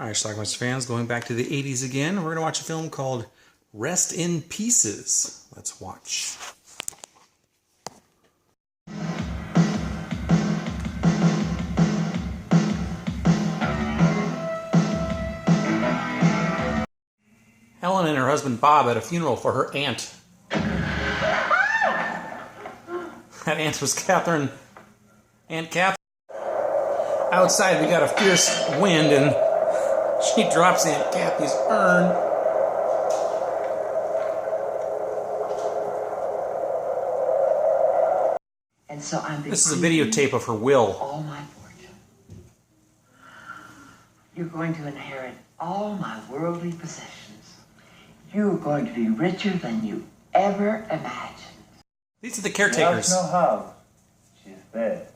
Alright, Schlockmeisters fans, going back to the 80s again, we're going to watch a film called Rest in Pieces. Let's watch. Helen and her husband Bob at a funeral for her aunt. That aunt was Catherine. Aunt Catherine. Outside we got a fierce wind and she drops Aunt Kathy's urn. And so This is a videotape of her will. All my fortune. You're going to inherit all my worldly possessions. You're going to be richer than you ever imagined. These are the caretakers. No house. She's dead.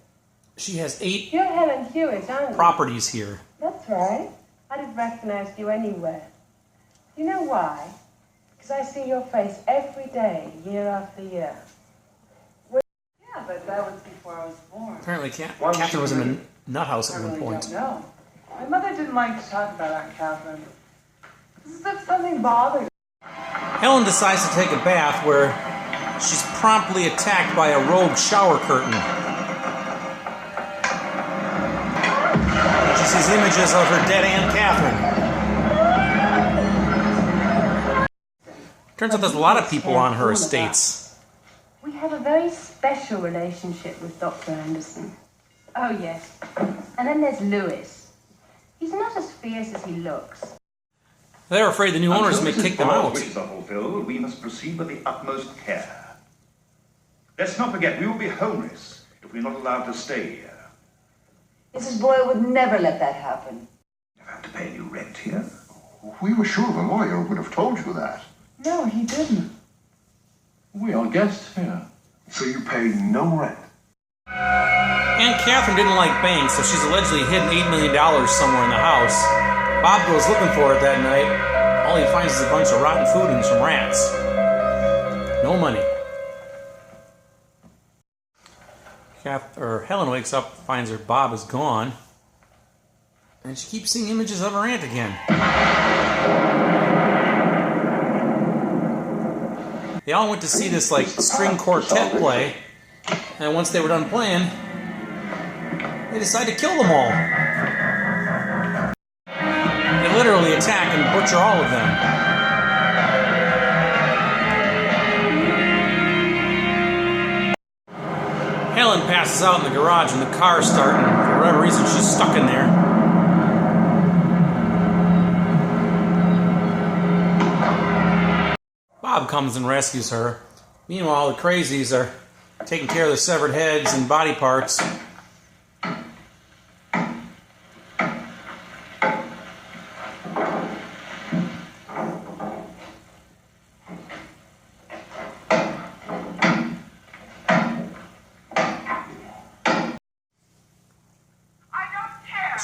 She has 8 You're Helen Hewitt, aren't you? properties here. That's right. I'd have recognized you anywhere. You know why? Because I see your face every day, year after year. Yeah, but that was before I was born. Apparently Catherine was in a nut house at one point. No. My mother didn't like to talk about Aunt Catherine. It's as if something bothered her. Helen decides to take a bath where she's promptly attacked by a rogue shower curtain. She sees images of her dead Aunt Catherine. Turns out there's a lot of people on her estates. We have a very special relationship with Dr. Anderson. Oh, yes. And then there's Lewis. He's not as fierce as he looks. They're afraid the new owners may kick them out. Wishes are fulfilled, we must proceed with the utmost care. Let's not forget, we will be homeless if we're not allowed to stay here. Mrs. Boyle would never let that happen. Never have to pay any rent here. We were sure the lawyer would have told you that. No, he didn't. We are guests here. So you paid no rent. Aunt Catherine didn't like banks, so she's allegedly hidden $8 million somewhere in the house. Bob goes looking for it that night. All he finds is a bunch of rotten food and some rats. No money. Helen wakes up, finds her Bob is gone, and she keeps seeing images of her aunt again. They all went to see this string quartet play, and once they were done playing, they decided to kill them all. They literally attack and butcher all of them. Helen passes out in the garage and the car's starting. For whatever reason, she's stuck in there. Bob comes and rescues her. Meanwhile, the crazies are taking care of their severed heads and body parts.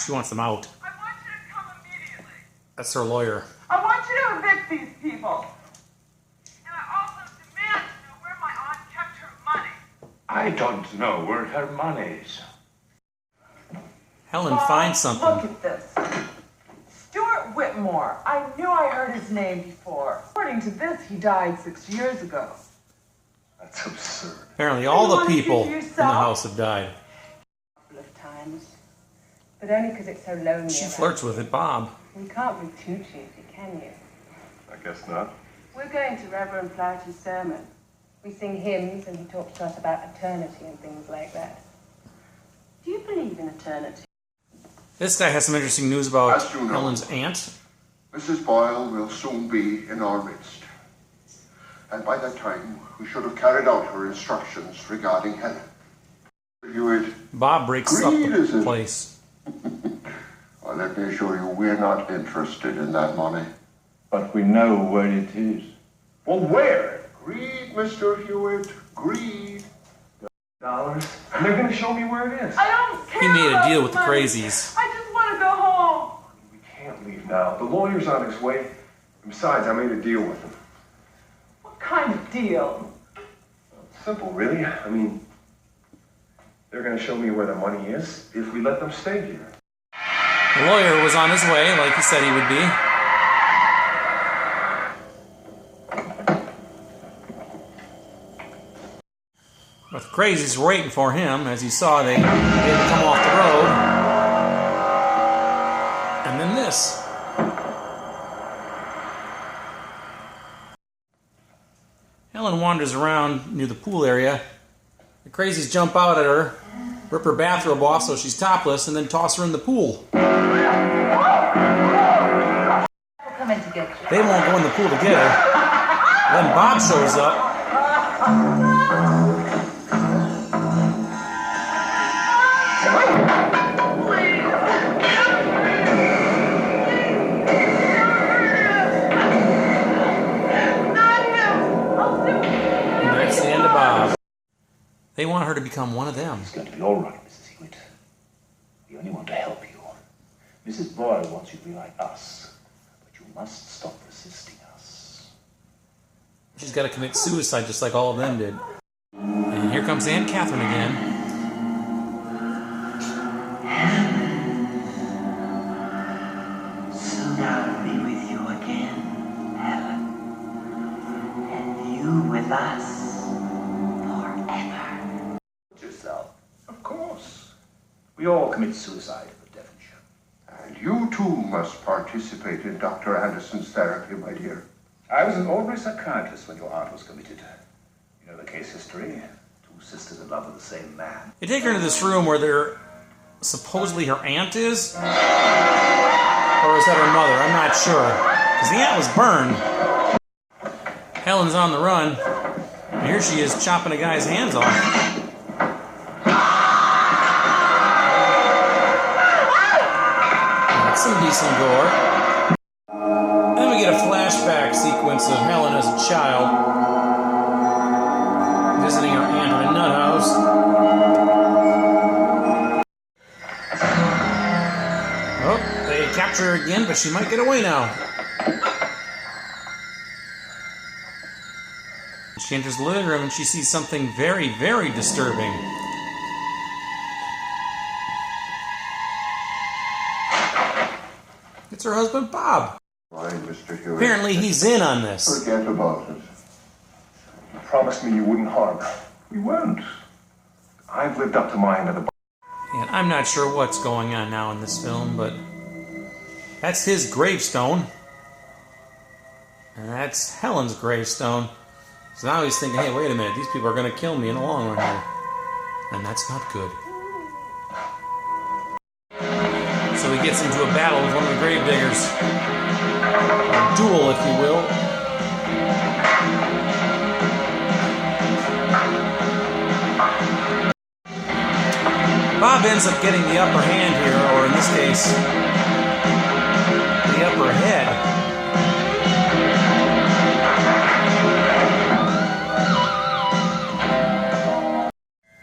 She wants them out. I want you to come immediately. That's her lawyer. I want you to evict these people. And I also demand to know where my aunt kept her money. I don't know where her money is. Helen finds something. Look at this. Stuart Whitmore. I knew I heard his name before. According to this, he died 6 years ago. That's absurd. Apparently all the people in the yourself? house have died. A couple of times. But only because it's so lonely. She flirts with it, Bob. You can't be too cheeky, can you? I guess not. We're going to Reverend Flaherty's sermon. We sing hymns and he talks to us about eternity and things like that. Do you believe in eternity? This guy has some interesting news about As you know, Helen's aunt. Mrs. Boyle will soon be in our midst. And by that time, we should have carried out her instructions regarding Helen. Hewitt, Bob breaks up Greed, is the it? place. well, let me assure you, we're not interested in that money. But we know where it is. Well, where? Greed, Mr. Hewitt, greed. $. And they're going to show me where it is. I don't care. He made a about deal with the money. crazies. I just want to go home. We can't leave now. The lawyer's on his way. And besides, I made a deal with him. What kind of deal? Simple, really. I mean, they're going to show me where the money is if we let them stay here. The lawyer was on his way, like he said he would be. But the crazies were waiting for him. As you saw, they didn't come off the road. And then this. Helen wanders around near the pool area. The crazies jump out at her, rip her bathrobe off so she's topless, and then toss her in the pool. Coming to get you. They won't go in the pool together. Then Bob shows up. And that's the end of Bob. They want her to become one of them. It's going to be all right, Mrs. Hewitt. We only want to help you. Mrs. Boyle wants you to be like us, but you must stop resisting us. She's got to commit suicide just like all of them did. And here comes Aunt Catherine again. Soon I'll be with you again, Helen. And you with us forever. Yourself. Of course. We all commit suicide in the Devonshire. And you too must participate in Dr. Anderson's therapy, my dear. I was an ordinary psychiatrist when your aunt was committed. You know the case history. Two sisters in love with the same man. They take her into this room where they're supposedly her aunt is? Or is that her mother? I'm not sure. Because the aunt was burned. Helen's on the run. And here she is chopping a guy's hands off. That's some decent gore. Then we get a flashback sequence of Helen as a child visiting her aunt in a nut house. Oh, they capture her again, but she might get away now. She enters the living room and she sees something very, very disturbing. It's her husband, Bob. Why, Mr. Hewitt? Apparently he's in on this. Forget about it. You promised me you wouldn't harm her. We won't. I've lived up to my end of the bargain. And I'm not sure what's going on now in this film, but that's his gravestone. And that's Helen's gravestone. So now he's thinking, hey, wait a minute, these people are going to kill me in the long run here. And that's not good. So he gets into a battle with one of the gravediggers. A duel, if you will. Bob ends up getting the upper hand here, or in this case, the upper head.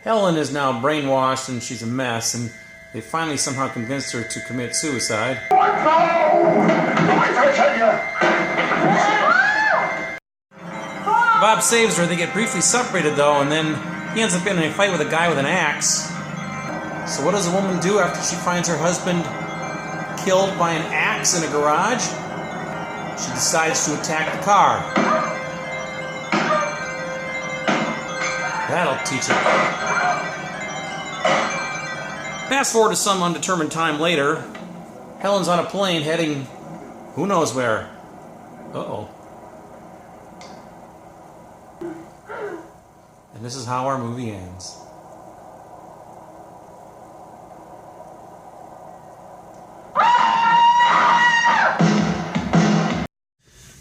Helen is now brainwashed and she's a mess, and they finally somehow convinced her to commit suicide. Bob saves her. They get briefly separated though, and then he ends up in a fight with a guy with an axe. So what does a woman do after she finds her husband killed by an axe in a garage? She decides to attack the car. That'll teach her. Fast forward to some undetermined time later. Helen's on a plane heading who knows where. Uh-oh. And this is how our movie ends.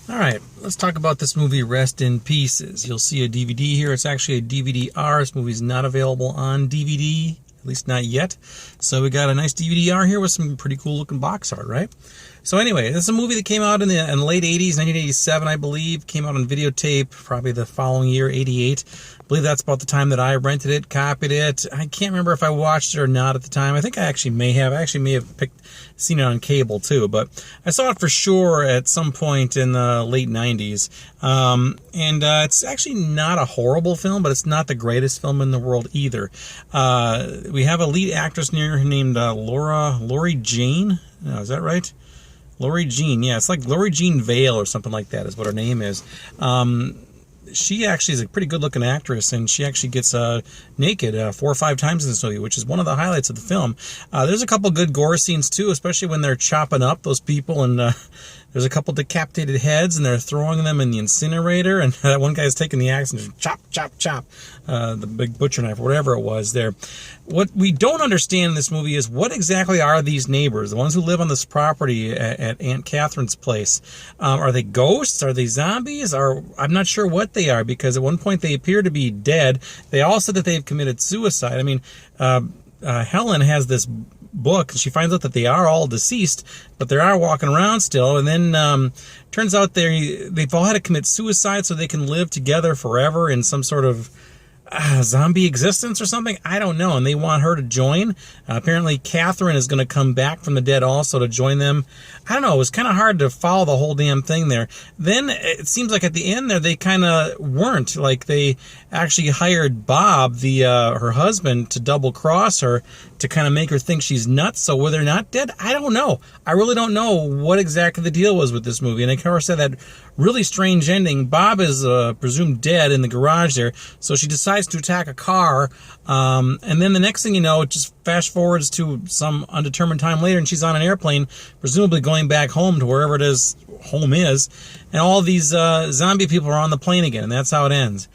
Alright, let's talk about this movie, Rest in Pieces. You'll see a DVD here. It's actually a DVD-R. This movie's not available on DVD, at least not yet. So we got a nice DVD-R here with some pretty cool looking box art, right? So anyway, this is a movie that came out in the late 80s, 1987, I believe. Came out on videotape probably the following year, 88. believe that's about the time that I rented it, copied it. I can't remember if I watched it or not at the time. I think I actually may have. I actually may have seen it on cable too, but I saw it for sure at some point in the late 90s. It's actually not a horrible film, but it's not the greatest film in the world either. We have a lead actress near her named Lori Jean. No, is that right? Lori Jean, yeah, it's like Lori Jean Vale or something like that is what her name is. She actually is a pretty good-looking actress, and she actually gets naked 4 or 5 times in this movie, which is one of the highlights of the film. There's a couple good gore scenes, too, especially when they're chopping up those people, and there's a couple decapitated heads, and they're throwing them in the incinerator, and that one guy's taking the axe and just chop, chop, chop, the big butcher knife, or whatever it was there. What we don't understand in this movie is what exactly are these neighbors, the ones who live on this property at Aunt Catherine's place? Are they ghosts? Are they zombies? I'm not sure what they are, because at one point they appear to be dead. They all said that they've committed suicide. I mean, Helen has this book, and she finds out that they are all deceased, but they are walking around still, and then turns out they've all had to commit suicide so they can live together forever in some sort of zombie existence or something. I don't know, and they want her to join. Apparently Catherine is going to come back from the dead also to join them. I don't know, it was kind of hard to follow the whole damn thing there. Then it seems like at the end there they kind of weren't. Like they actually hired Bob, her husband, to double cross her to kind of make her think she's nuts. So were they not dead? I don't know. I really don't know what exactly the deal was with this movie. And of course that really strange ending. Bob is presumed dead in the garage there, so she decides to attack a car, and then the next thing you know, it just fast forwards to some undetermined time later, and she's on an airplane, presumably going back home to wherever it is home is, and all these zombie people are on the plane again, and that's how it ends.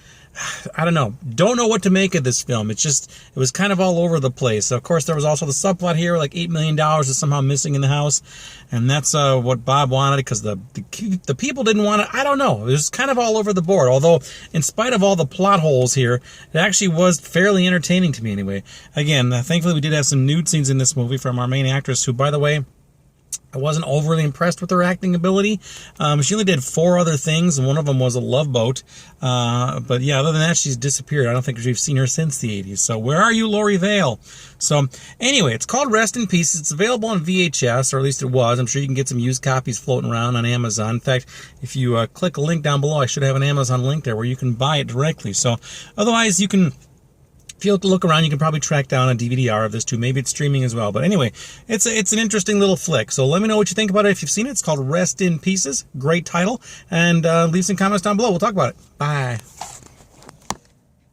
I don't know. Don't know what to make of this film. It was kind of all over the place. Of course, there was also the subplot here, like $8 million is somehow missing in the house, and that's what Bob wanted because the people didn't want it. I don't know. It was kind of all over the board, although in spite of all the plot holes here, it actually was fairly entertaining to me anyway. Again, thankfully we did have some nude scenes in this movie from our main actress, who, by the way, I wasn't overly impressed with her acting ability. She only did 4 other things, and one of them was a Love Boat. But yeah, other than that, she's disappeared. I don't think we've seen her since the 80s. So where are you, Lori Vale? So anyway, it's called Rest in Peace. It's available on VHS, or at least it was. I'm sure you can get some used copies floating around on Amazon. In fact, if you click a link down below, I should have an Amazon link there where you can buy it directly. So otherwise, you can... If you look around, you can probably track down a DVD-R of this too. Maybe it's streaming as well. But anyway, it's an interesting little flick. So let me know what you think about it if you've seen it. It's called Rest in Pieces. Great title. And leave some comments down below. We'll talk about it. Bye.